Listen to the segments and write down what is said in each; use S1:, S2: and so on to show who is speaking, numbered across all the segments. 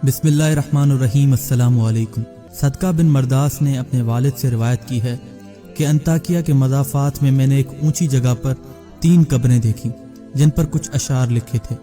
S1: بسم اللہ الرحمن الرحیم۔ السلام علیکم۔ صدقہ بن مرداس نے اپنے والد سے روایت کی ہے کہ انطاکیہ کے مضافات میں نے ایک اونچی جگہ پر 3 قبریں دیکھیں جن پر کچھ اشعار لکھے تھے۔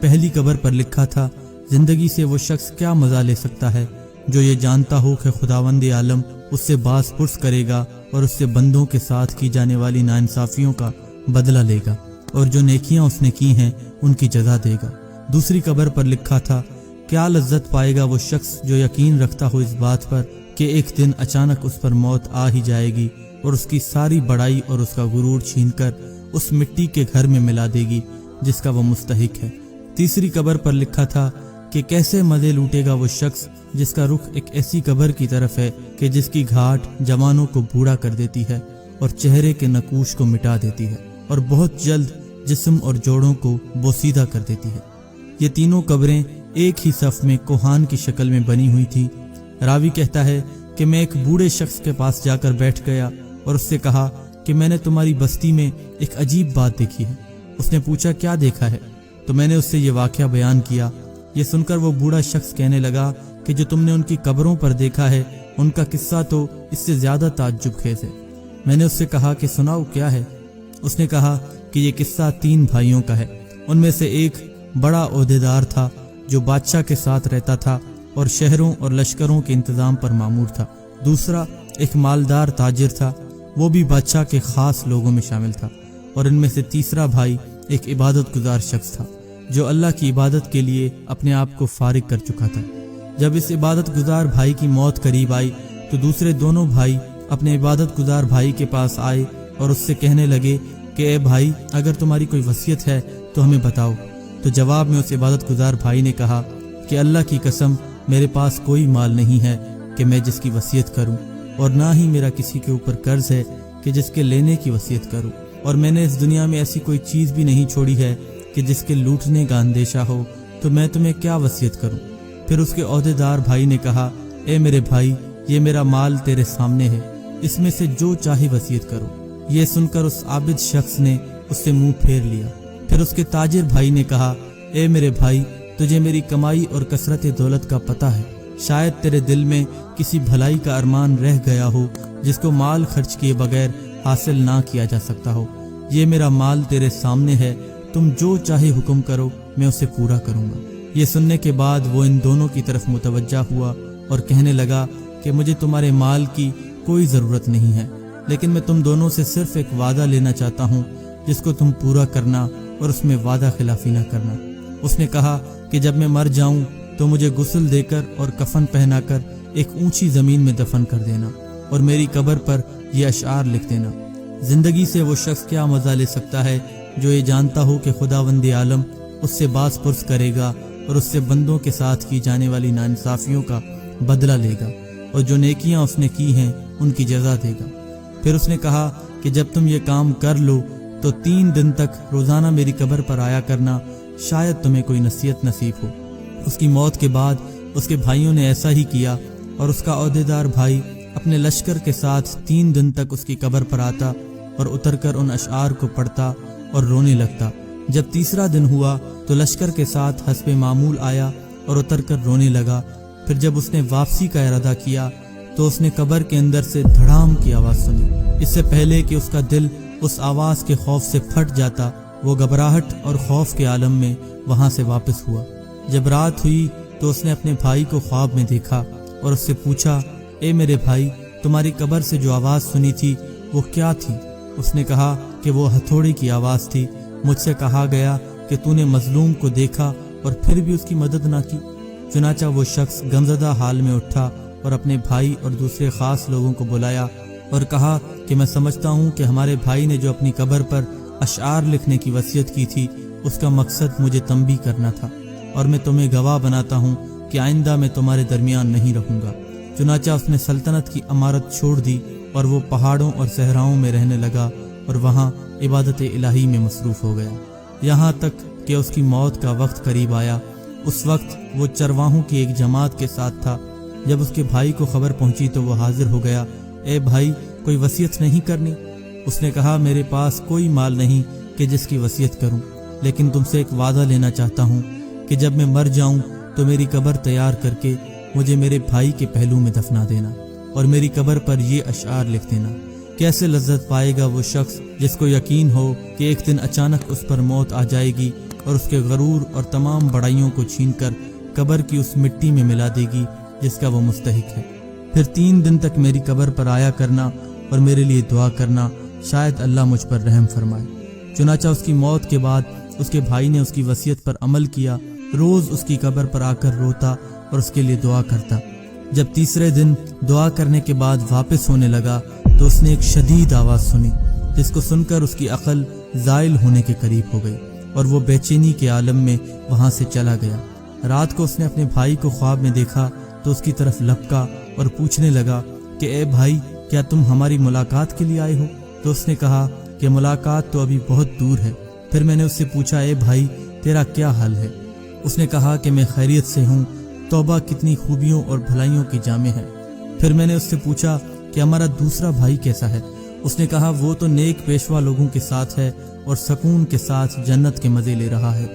S1: پہلی قبر پر لکھا تھا، زندگی سے وہ شخص کیا مزہ لے سکتا ہے جو یہ جانتا ہو کہ خداوند عالم اس سے باز پرس کرے گا اور اس سے بندوں کے ساتھ کی جانے والی ناانصافیوں کا بدلہ لے گا اور جو نیکیاں اس نے کی ہیں ان کی جزا دے گا۔ دوسری قبر پر لکھا تھا، کیا لذت پائے گا وہ شخص جو یقین رکھتا ہو اس بات پر کہ ایک دن اچانک اس پر موت آ ہی جائے گی اور اس کی ساری بڑائی اور اس کا غرور چھین کر اس مٹی کے گھر میں ملا دے گی جس کا وہ مستحق ہے۔ تیسری قبر پر لکھا تھا کہ کیسے مزے لوٹے گا وہ شخص جس کا رخ ایک ایسی قبر کی طرف ہے کہ جس کی گھاٹ جوانوں کو بوڑھا کر دیتی ہے اور چہرے کے نقوش کو مٹا دیتی ہے اور بہت جلد جسم اور جوڑوں کو بوسیدہ کر دیتی ہے۔ یہ تینوں قبریں ایک ہی صف میں کوہان کی شکل میں بنی ہوئی تھی۔ راوی کہتا ہے کہ میں ایک بوڑھے شخص کے پاس جا کر بیٹھ گیا اور اس سے کہا کہ میں نے تمہاری بستی میں ایک عجیب بات دیکھی ہے۔ اس نے پوچھا کیا دیکھا ہے؟ تو میں نے اس سے یہ واقعہ بیان کیا۔ یہ سن کر وہ بوڑھا شخص کہنے لگا کہ جو تم نے ان کی قبروں پر دیکھا ہے ان کا قصہ تو اس سے زیادہ تعجب خیز ہے۔ میں نے اس سے کہا کہ سناؤ کیا ہے؟ اس نے کہا کہ یہ قصہ 3 بھائیوں کا ہے۔ ان میں سے ایک بڑا عہدیدار تھا جو بادشاہ کے ساتھ رہتا تھا اور شہروں اور لشکروں کے انتظام پر مامور تھا۔ دوسرا ایک مالدار تاجر تھا، وہ بھی بادشاہ کے خاص لوگوں میں شامل تھا۔ اور ان میں سے تیسرا بھائی ایک عبادت گزار شخص تھا جو اللہ کی عبادت کے لیے اپنے آپ کو فارغ کر چکا تھا۔ جب اس عبادت گزار بھائی کی موت قریب آئی تو دوسرے دونوں بھائی اپنے عبادت گزار بھائی کے پاس آئے اور اس سے کہنے لگے کہ اے بھائی، اگر تمہاری کوئی وصیت ہے تو ہمیں بتاؤ۔ تو جواب میں اس عبادت گزار بھائی نے کہا کہ اللہ کی قسم میرے پاس کوئی مال نہیں ہے کہ میں جس کی وصیت کروں، اور نہ ہی میرا کسی کے اوپر قرض ہے کہ جس کے لینے کی وصیت کروں، اور میں نے اس دنیا میں ایسی کوئی چیز بھی نہیں چھوڑی ہے کہ جس کے لوٹنے کا اندیشہ ہو، تو میں تمہیں کیا وصیت کروں؟ پھر اس کے عہدیدار بھائی نے کہا، اے میرے بھائی، یہ میرا مال تیرے سامنے ہے، اس میں سے جو چاہے وصیت کرو۔ یہ سن کر اس عابد شخص نے اس سے منہ پھیر لیا۔ پھر اس کے تاجر بھائی نے کہا، اے میرے بھائی، تجھے میری کمائی اور کثرت دولت کا پتہ ہے، شاید تیرے دل میں کسی بھلائی کا ارمان رہ گیا ہو جس کو مال خرچ کیے بغیر حاصل نہ کیا جا سکتا ہو۔ یہ میرا مال تیرے سامنے ہے، تم جو چاہے حکم کرو، میں اسے پورا کروں گا۔ یہ سننے کے بعد وہ ان دونوں کی طرف متوجہ ہوا اور کہنے لگا کہ مجھے تمہارے مال کی کوئی ضرورت نہیں ہے، لیکن میں تم دونوں سے صرف ایک وعدہ لینا چاہتا ہوں جس کو تم پورا کرنا اور اس میں وعدہ خلافی نہ کرنا۔ اس نے کہا کہ جب میں مر جاؤں تو مجھے غسل دے کر اور کفن پہنا کر ایک اونچی زمین میں دفن کر دینا اور میری قبر پر یہ اشعار لکھ دینا، زندگی سے وہ شخص کیا مزہ لے سکتا ہے جو یہ جانتا ہو کہ خداوند عالم اس سے باز پرس کرے گا اور اس سے بندوں کے ساتھ کی جانے والی ناانصافیوں کا بدلہ لے گا اور جو نیکیاں اس نے کی ہیں ان کی جزا دے گا۔ پھر اس نے کہا کہ جب تم یہ کام کر لو تو 3 دن تک روزانہ میری قبر پر آیا کرنا، شاید تمہیں کوئی نصیحت نصیب ہو۔ اس کی موت کے بعد اس کے بھائیوں نے ایسا ہی کیا اور اس کا عہدیدار بھائی اپنے لشکر کے ساتھ 3 دن تک اس کی قبر پر آتا اور اتر کر ان اشعار کو پڑھتا اور رونے لگتا۔ جب تیسرا دن ہوا تو لشکر کے ساتھ حسب معمول آیا اور اتر کر رونے لگا۔ پھر جب اس نے واپسی کا ارادہ کیا تو اس نے قبر کے اندر سے دھڑام کی آواز سنی۔ اس سے پہلے کہ اس کا دل اس آواز کے خوف سے پھٹ جاتا، وہ گھبراہٹ اور خوف کے عالم میں وہاں سے واپس ہوا۔ جب رات ہوئی تو اس نے اپنے بھائی کو خواب میں دیکھا اور اس سے پوچھا، اے میرے بھائی، تمہاری قبر سے جو آواز سنی تھی وہ کیا تھی؟ اس نے کہا کہ وہ ہتھوڑے کی آواز تھی۔ مجھ سے کہا گیا کہ تو نے مظلوم کو دیکھا اور پھر بھی اس کی مدد نہ کی۔ چنانچہ وہ شخص غمزدہ حال میں اٹھا اور اپنے بھائی اور دوسرے خاص لوگوں کو بلایا اور کہا کہ میں سمجھتا ہوں کہ ہمارے بھائی نے جو اپنی قبر پر اشعار لکھنے کی وصیت کی تھی اس کا مقصد مجھے تنبیہ کرنا تھا، اور میں تمہیں گواہ بناتا ہوں کہ آئندہ میں تمہارے درمیان نہیں رہوں گا۔ چنانچہ اس نے سلطنت کی امارت چھوڑ دی اور وہ پہاڑوں اور صحراؤں میں رہنے لگا اور وہاں عبادت الہی میں مصروف ہو گیا، یہاں تک کہ اس کی موت کا وقت قریب آیا۔ اس وقت وہ چرواہوں کی ایک جماعت کے ساتھ تھا۔ جب اس کے بھائی کو خبر پہنچی تو وہ حاضر ہو گیا۔ اے بھائی، کوئی وصیت نہیں کرنی؟ اس نے کہا، میرے پاس کوئی مال نہیں کہ جس کی وصیت کروں، لیکن تم سے ایک وعدہ لینا چاہتا ہوں کہ جب میں مر جاؤں تو میری قبر تیار کر کے مجھے میرے بھائی کے پہلو میں دفنا دینا اور میری قبر پر یہ اشعار لکھ دینا۔ کیسے لذت پائے گا وہ شخص جس کو یقین ہو کہ ایک دن اچانک اس پر موت آ جائے گی اور اس کے غرور اور تمام بڑائیوں کو چھین کر قبر کی اس مٹی میں ملا دے گی جس کا وہ مستحق ہے۔ پھر 3 دن تک میری قبر پر آیا کرنا اور میرے لیے دعا کرنا، شاید اللہ مجھ پر رحم فرمائے۔ چنانچہ اس کی موت کے بعد اس کے بھائی نے اس کی وصیت پر عمل کیا، روز اس کی قبر پر آ کر روتا اور اس کے لیے دعا کرتا۔ جب تیسرے دن دعا کرنے کے بعد واپس ہونے لگا تو اس نے ایک شدید آواز سنی جس کو سن کر اس کی عقل زائل ہونے کے قریب ہو گئی اور وہ بے چینی کے عالم میں وہاں سے چلا گیا۔ رات کو اس نے اپنے بھائی کو خواب میں دیکھا تو اس کی طرف لپکا اور پوچھنے لگا کہ اے بھائی، کیا تم ہماری ملاقات کے لیے آئے ہو؟ تو اس نے کہا کہ ملاقات تو ابھی بہت دور ہے۔ پھر میں نے اس سے پوچھا، اے بھائی تیرا کیا حال ہے؟ اس نے کہا کہ میں خیریت سے ہوں، توبہ کتنی خوبیوں اور بھلائیوں کی جامع ہے۔ پھر میں نے اس سے پوچھا کہ ہمارا دوسرا بھائی کیسا ہے؟ اس نے کہا وہ تو نیک پیشوا لوگوں کے ساتھ ہے اور سکون کے ساتھ جنت کے مزے لے رہا ہے۔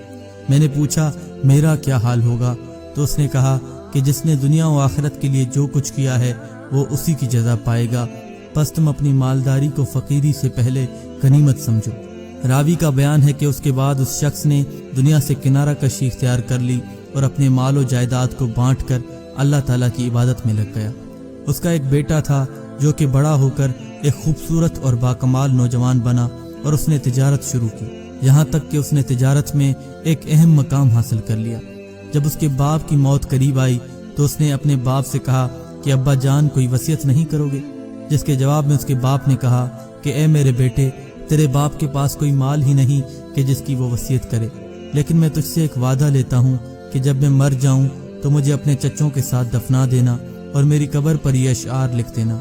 S1: میں نے پوچھا میرا کیا حال ہوگا؟ تو اس نے کہا کہ جس نے دنیا و آخرت کے لیے جو کچھ کیا ہے وہ اسی کی جزا پائے گا، پس تم اپنی مالداری کو فقیری سے پہلے غنیمت سمجھو۔ راوی کا بیان ہے کہ اس کے بعد اس شخص نے دنیا سے کنارہ کشی اختیار کر لی اور اپنے مال و جائیداد کو بانٹ کر اللہ تعالیٰ کی عبادت میں لگ گیا۔ اس کا ایک بیٹا تھا جو کہ بڑا ہو کر ایک خوبصورت اور باکمال نوجوان بنا اور اس نے تجارت شروع کی، یہاں تک کہ اس نے تجارت میں ایک اہم مقام حاصل کر لیا۔ جب اس کے باپ کی موت قریب آئی تو اس نے اپنے باپ سے کہا کہ ابا جان کوئی وصیت نہیں کرو گے؟ جس کے جواب میں اس کے باپ نے کہا کہ اے میرے بیٹے، تیرے باپ کے پاس کوئی مال ہی نہیں کہ جس کی وہ وصیت کرے، لیکن میں تجھ سے ایک وعدہ لیتا ہوں کہ جب میں مر جاؤں تو مجھے اپنے چچوں کے ساتھ دفنا دینا اور میری قبر پر یہ اشعار لکھ دینا۔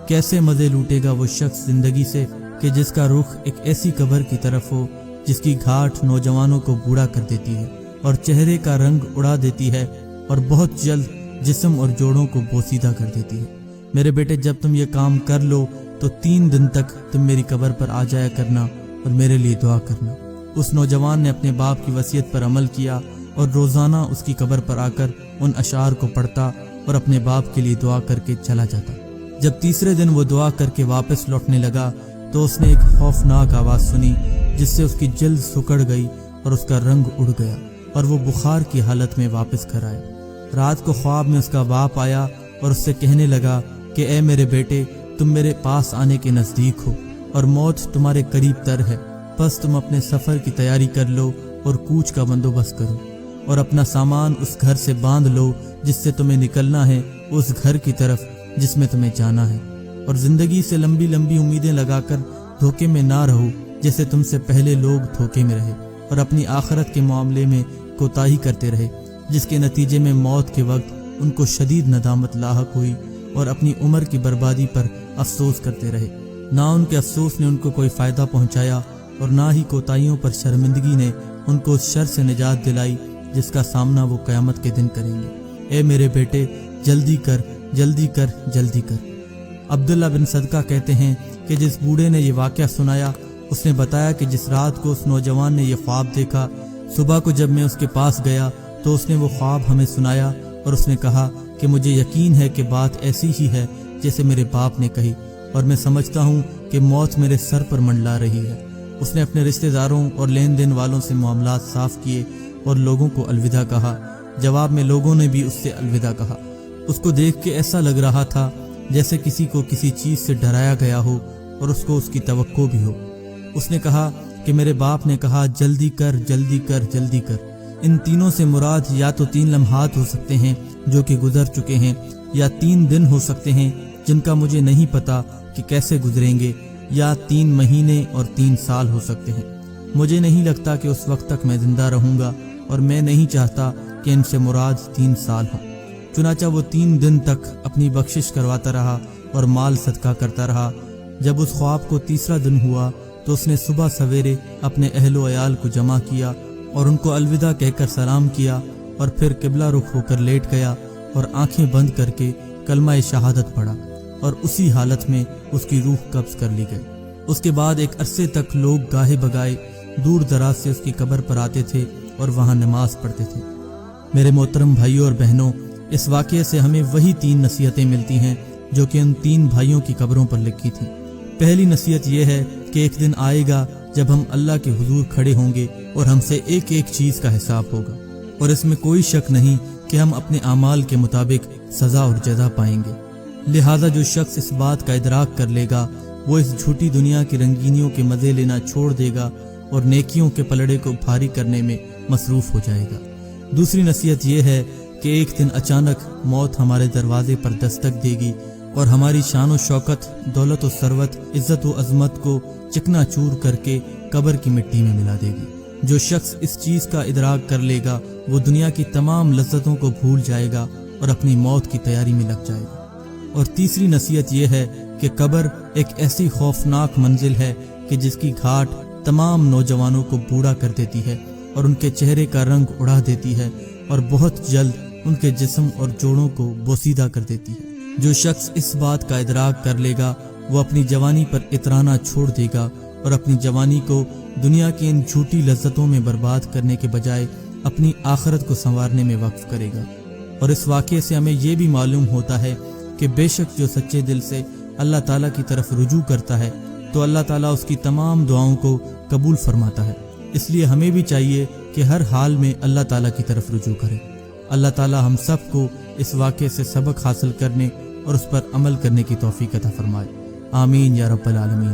S1: کیسے مزے لوٹے گا وہ شخص زندگی سے کہ جس کا رخ ایک ایسی قبر کی طرف ہو جس کی گھاٹ نوجوانوں کو بوڑھا کر دیتی ہے اور چہرے کا رنگ اڑا دیتی ہے اور بہت جلد جسم اور جوڑوں کو بوسیدہ کر دیتی ہے۔ میرے بیٹے، جب تم یہ کام کر لو تو 3 دن تک تم میری قبر پر آ جایا کرنا اور میرے لیے دعا کرنا۔ اس نوجوان نے اپنے باپ کی وصیت پر عمل کیا اور روزانہ اس کی قبر پر آ کر ان اشعار کو پڑھتا اور اپنے باپ کے لیے دعا کر کے چلا جاتا۔ جب تیسرے دن وہ دعا کر کے واپس لوٹنے لگا تو اس نے ایک خوفناک آواز سنی جس سے اس کی جلد سکڑ گئی اور اس کا رنگ اڑ گیا اور وہ بخار کی حالت میں واپس گھر آیا۔ رات کو خواب میں اس کا باپ آیا اور اس سے کہنے لگا کہ اے میرے بیٹے، تم میرے پاس آنے کے نزدیک ہو اور موت تمہارے قریب تر ہے، بس تم اپنے سفر کی تیاری کر لو اور کوچ کا بندوبست کرو اور اپنا سامان اس گھر سے باندھ لو جس سے تمہیں نکلنا ہے، اس گھر کی طرف جس میں تمہیں جانا ہے، اور زندگی سے لمبی لمبی امیدیں لگا کر دھوکے میں نہ رہو جیسے تم سے پہلے لوگ دھوکے میں رہے اور اپنی آخرت کے معاملے میں کوتاہی کرتے رہے، جس کے نتیجے میں موت کے وقت ان کو شدید ندامت لاحق ہوئی اور اپنی عمر کی بربادی پر افسوس کرتے رہے۔ نہ ان کے افسوس نے ان کو کوئی فائدہ پہنچایا اور نہ ہی کوتاہیوں پر شرمندگی نے ان کو اس شر سے نجات دلائی جس کا سامنا وہ قیامت کے دن کریں گے۔ اے میرے بیٹے، جلدی کر جلدی کر جلدی کر۔ عبداللہ بن صدقہ کہتے ہیں کہ جس بوڑھے نے یہ واقعہ سنایا اس نے بتایا کہ جس رات کو اس نوجوان نے یہ خواب دیکھا، صبح کو جب میں اس کے پاس گیا تو اس نے وہ خواب ہمیں سنایا اور اس نے کہا کہ مجھے یقین ہے کہ بات ایسی ہی ہے جیسے میرے باپ نے کہی، اور میں سمجھتا ہوں کہ موت میرے سر پر منڈلا رہی ہے۔ اس نے اپنے رشتہ داروں اور لین دین والوں سے معاملات صاف کیے اور لوگوں کو الوداع کہا۔ جواب میں لوگوں نے بھی اس سے الوداع کہا۔ اس کو دیکھ کے ایسا لگ رہا تھا جیسے کسی کو کسی چیز سے ڈرایا گیا ہو اور اس کو اس کی توقع بھی ہو۔ اس نے کہا کہ میرے باپ نے کہا جلدی کر جلدی کر جلدی کر۔ ان تینوں سے مراد یا تو 3 لمحات ہو سکتے ہیں جو کہ گزر چکے ہیں، یا 3 دن ہو سکتے ہیں جن کا مجھے نہیں پتا کہ کیسے گزریں گے، یا 3 مہینے اور 3 سال ہو سکتے ہیں۔ مجھے نہیں لگتا کہ اس وقت تک میں زندہ رہوں گا اور میں نہیں چاہتا کہ ان سے مراد 3 سال ہوں۔ چنانچہ وہ 3 دن تک اپنی بخشش کرواتا رہا اور مال صدقہ کرتا رہا۔ جب اس خواب کو تیسرا دن ہوا تو اس نے صبح سویرے اپنے اہل و عیال کو جمع کیا اور ان کو الوداع کہہ کر سلام کیا، اور پھر قبلہ رخ ہو کر لیٹ گیا اور آنکھیں بند کر کے کلمہ شہادت پڑھا، اور اسی حالت میں اس کی روح قبض کر لی گئی۔ اس کے بعد ایک عرصے تک لوگ گاہے بگائے دور دراز سے اس کی قبر پر آتے تھے اور وہاں نماز پڑھتے تھے۔ میرے محترم بھائیوں اور بہنوں، اس واقعے سے ہمیں وہی 3 نصیحتیں ملتی ہیں جو کہ ان 3 بھائیوں کی قبروں پر لکھی تھیں۔ پہلی نصیحت یہ ہے کہ ایک دن آئے گا جب ہم اللہ کے حضور کھڑے ہوں گے اور ہم سے ایک ایک چیز کا حساب ہوگا، اور اس میں کوئی شک نہیں کہ ہم اپنے اعمال کے مطابق سزا اور جزا پائیں گے۔ لہٰذا جو شخص اس بات کا ادراک کر لے گا وہ اس جھوٹی دنیا کی رنگینیوں کے مزے لینا چھوڑ دے گا اور نیکیوں کے پلڑے کو بھاری کرنے میں مصروف ہو جائے گا۔ دوسری نصیحت یہ ہے کہ ایک دن اچانک موت ہمارے دروازے پر دستک دے گی اور ہماری شان و شوکت، دولت و ثروت، عزت و عظمت کو چکنا چور کر کے قبر کی مٹی میں ملا دے گی۔ جو شخص اس چیز کا ادراک کر لے گا وہ دنیا کی تمام لذتوں کو بھول جائے گا اور اپنی موت کی تیاری میں لگ جائے گا۔ اور تیسری نصیحت یہ ہے کہ قبر ایک ایسی خوفناک منزل ہے کہ جس کی گھاٹ تمام نوجوانوں کو بوڑھا کر دیتی ہے اور ان کے چہرے کا رنگ اڑا دیتی ہے اور بہت جلد ان کے جسم اور جوڑوں کو بوسیدہ کر دیتی ہے۔ جو شخص اس بات کا ادراک کر لے گا وہ اپنی جوانی پر اترانا چھوڑ دے گا اور اپنی جوانی کو دنیا کی ان جھوٹی لذتوں میں برباد کرنے کے بجائے اپنی آخرت کو سنوارنے میں وقف کرے گا۔ اور اس واقعے سے ہمیں یہ بھی معلوم ہوتا ہے کہ بے شک جو سچے دل سے اللہ تعالیٰ کی طرف رجوع کرتا ہے تو اللہ تعالیٰ اس کی تمام دعاؤں کو قبول فرماتا ہے۔ اس لیے ہمیں بھی چاہیے کہ ہر حال میں اللہ تعالیٰ کی طرف رجوع کریں۔ اللہ تعالیٰ ہم سب کو اس واقعے سے سبق حاصل کرنے اور اس پر عمل کرنے کی توفیق عطا فرمائے۔ آمین یا رب العالمین۔